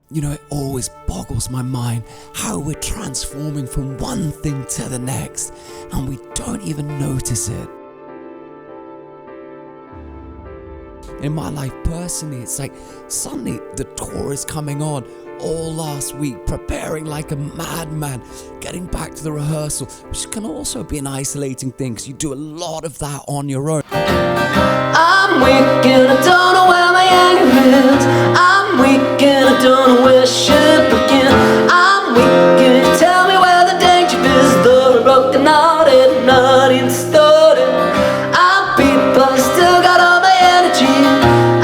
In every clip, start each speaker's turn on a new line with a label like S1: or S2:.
S1: It always boggles my mind how we're transforming from one thing to the next and we don't even notice it. In my life personally, it's like suddenly the tour is coming on all last week, preparing like a madman, getting back to the rehearsal, which can also be an isolating thing because you do a lot of that on your own.
S2: I'm weak and I don't know where my anger is. I'm weak and I don't know where I should begin. I'm weak and you tell me where the danger is. Though I'm broken hearted, not even started. I'm beat but I still got all my energy.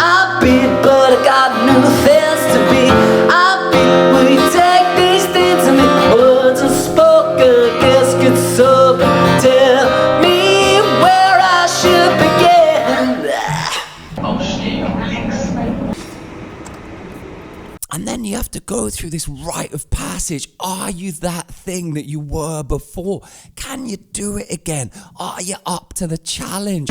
S2: I'm beat but I got new things to be. I'm beat, will you take these things and make words unspoken? I guess get sober. Tell me where I should begin.
S1: And then you have to go through this rite of passage. Are you that thing that you were before? Can you do it again? Are you up to the challenge?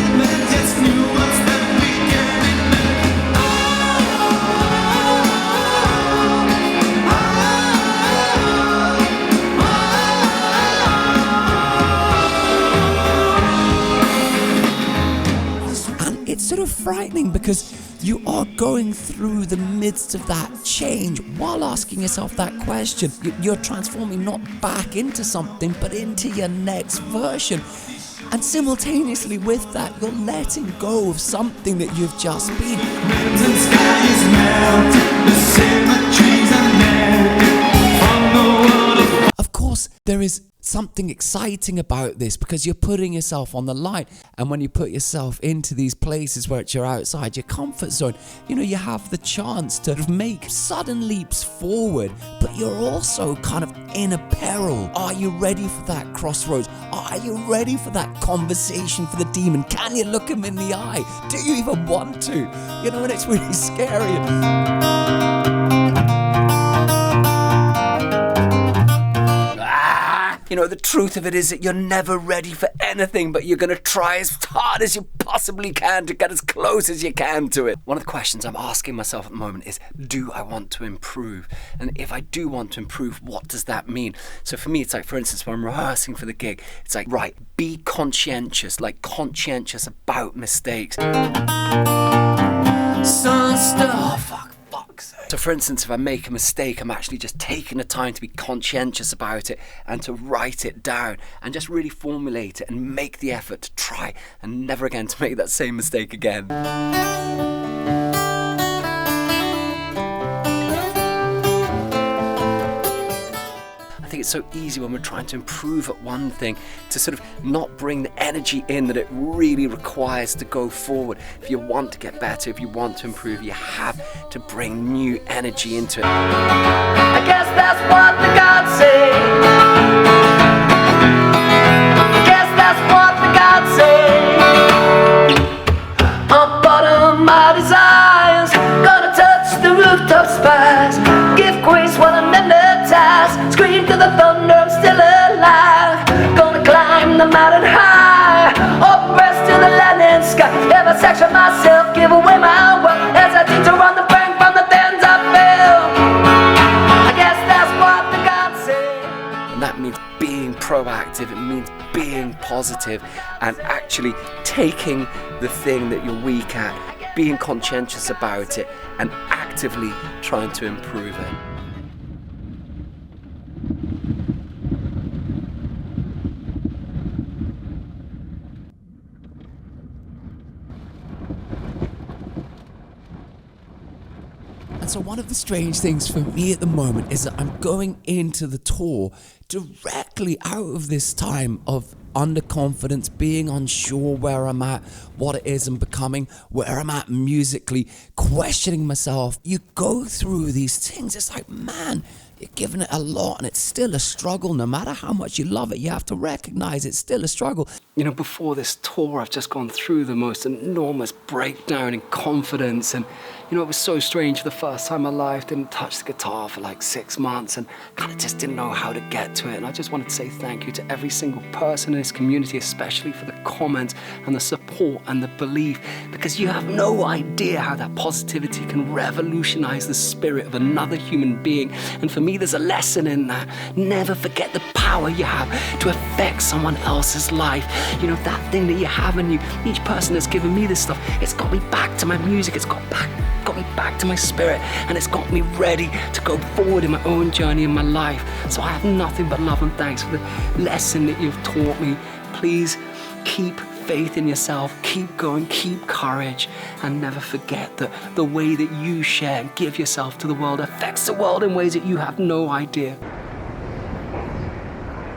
S1: And it's sort of frightening because you are going through the midst of that change while asking yourself that question. You're transforming not back into something, but into your next version. And simultaneously with that, you're letting go of something that you've just been. Of course, there is something exciting about this because you're putting yourself on the line, and when you put yourself into these places where it's your outside your comfort zone, you have the chance to make sudden leaps forward, but you're also kind of in a peril. Are you ready for that crossroads? Are you ready for that conversation for the demon? Can you look him in the eye? Do you even want to? And it's really scary. The truth of it is that you're never ready for anything, but you're going to try as hard as you possibly can to get as close as you can to it. One of the questions I'm asking myself at the moment is, do I want to improve? And if I do want to improve, what does that mean? So for me, it's like, for instance, when I'm rehearsing for the gig, it's like, right, be conscientious about mistakes. Some stuff. So for instance, if I make a mistake, I'm actually just taking the time to be conscientious about it and to write it down and just really formulate it and make the effort to try and never again to make that same mistake again. I think it's so easy when we're trying to improve at one thing to sort of not bring the energy in that it really requires to go forward. If you want to get better, if you want to improve, you have to bring new energy into it.
S2: I guess that's what the gods say. I guess that's what the gods say. On bottom my desires, gonna touch the rooftop spires. Give grace while I'm hypnotized. Scream to the thunder, I'm still alive. Gonna climb the mountain high, oppressed to the landing sky. Never section myself, give away my wealth as I detour on the bank from the things I feel. I guess that's what the gods say.
S1: And that means being proactive, it means being positive and actually taking the thing that you're weak at, being conscientious about it and actively trying to improve it. And so one of the strange things for me at the moment is that I'm going into the tour directly out of this time of underconfidence, being unsure where I'm at, what it is I'm becoming, where I'm at musically, questioning myself. You go through these things, it's like, man, you're giving it a lot and it's still a struggle. No matter how much you love it, you have to recognize it's still a struggle. Before this tour, I've just gone through the most enormous breakdown in confidence, and it was so strange. For the first time in my life, didn't touch the guitar for like 6 months and kind of just didn't know how to get to it. And I just wanted to say thank you to every single person in this community, especially for the
S3: comments and the support and the belief, because you have no idea how that positivity can revolutionize the spirit of another human being. And for me, there's a lesson in that. Never forget the power you have to affect someone else's life. You know, that thing that you have in you. Each person that's given me this stuff, it's got me back to my music, it's got me back to my spirit, and it's got me ready to go forward in my own journey in my life. So I have nothing but love and thanks for the lesson that you've taught me. Please keep faith in yourself, keep going, keep courage, and never forget that the way that you share and give yourself to the world affects the world in ways that you have no idea.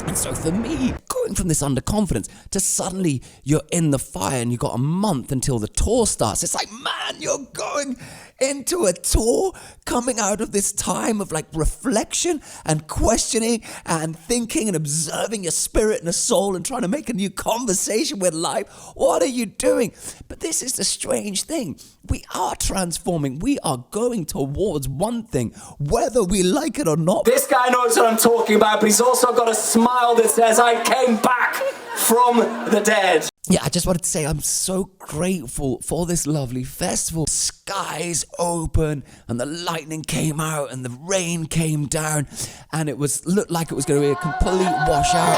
S1: And so for me, going from this underconfidence to suddenly you're in the fire and you've got a month until the tour starts, it's like, man, you're going into a tour, coming out of this time of like reflection and questioning and thinking and observing your spirit and your soul and trying to make a new conversation with life. What are you doing? But this is the strange thing. We are transforming. We are going towards one thing, whether we like it or not.
S2: This guy knows what I'm talking about, but he's also got a smile that says, I came back from the dead.
S1: Yeah, I just wanted to say I'm so grateful for this lovely festival. Skies open and the lightning came out and the rain came down and it looked like it was going to be a complete washout.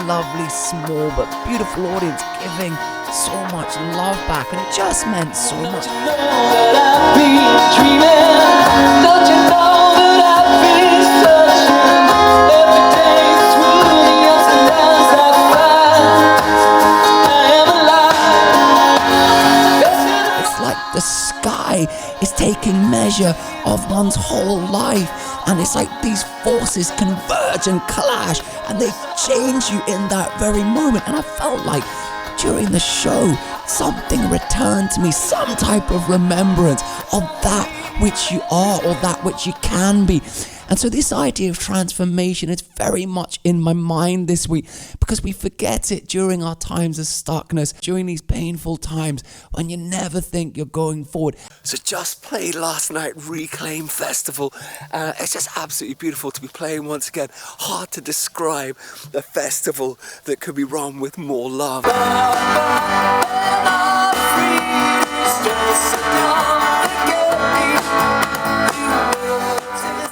S1: Lovely, small but beautiful audience giving so much love back, and it just meant so much.
S2: Don't you know that I've been dreaming? Don't you know that I've been searching? Every day through the ups and downs I find I am alive.
S1: It's like the sky is taking measure of one's whole life, and it's like these forces converge and clash and they change you in that very moment. And I felt like during the show something returned to me, some type of remembrance of that which you are or that which you can be. And so this idea of transformation is very much in my mind this week, because we forget it during our times of stuckness, during these painful times when you never think you're going forward. So just played last night, Reclaim Festival. It's just absolutely beautiful to be playing once again. Hard to describe a festival that could be run with more love.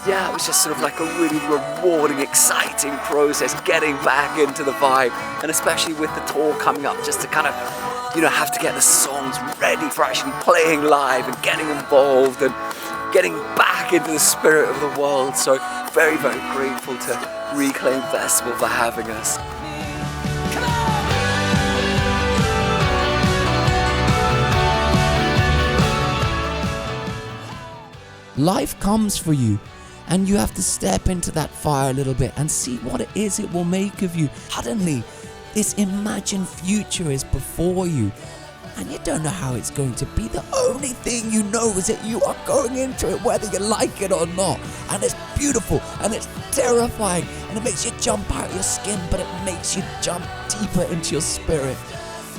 S1: Yeah, it was just sort of like a really rewarding, exciting process, getting back into the vibe, and especially with the tour coming up, just to kind of, you know, have to get the songs ready for actually playing live and getting involved and getting back into the spirit of the world. So very, very grateful to Reclaim Festival for having us. Life comes for you, and you have to step into that fire a little bit and see what it is it will make of you. Suddenly, this imagined future is before you, and you don't know how it's going to be. The only thing you know is that you are going into it whether you like it or not. And it's beautiful, and it's terrifying, and it makes you jump out of your skin, but it makes you jump deeper into your spirit.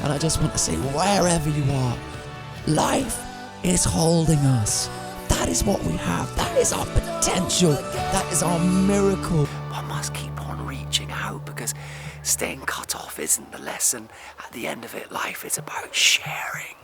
S1: And I just want to say, wherever you are, life is holding us. That is what we have. That is our potential. That is our miracle. One must keep on reaching out, because staying cut off isn't the lesson. At the end of it, life is about sharing.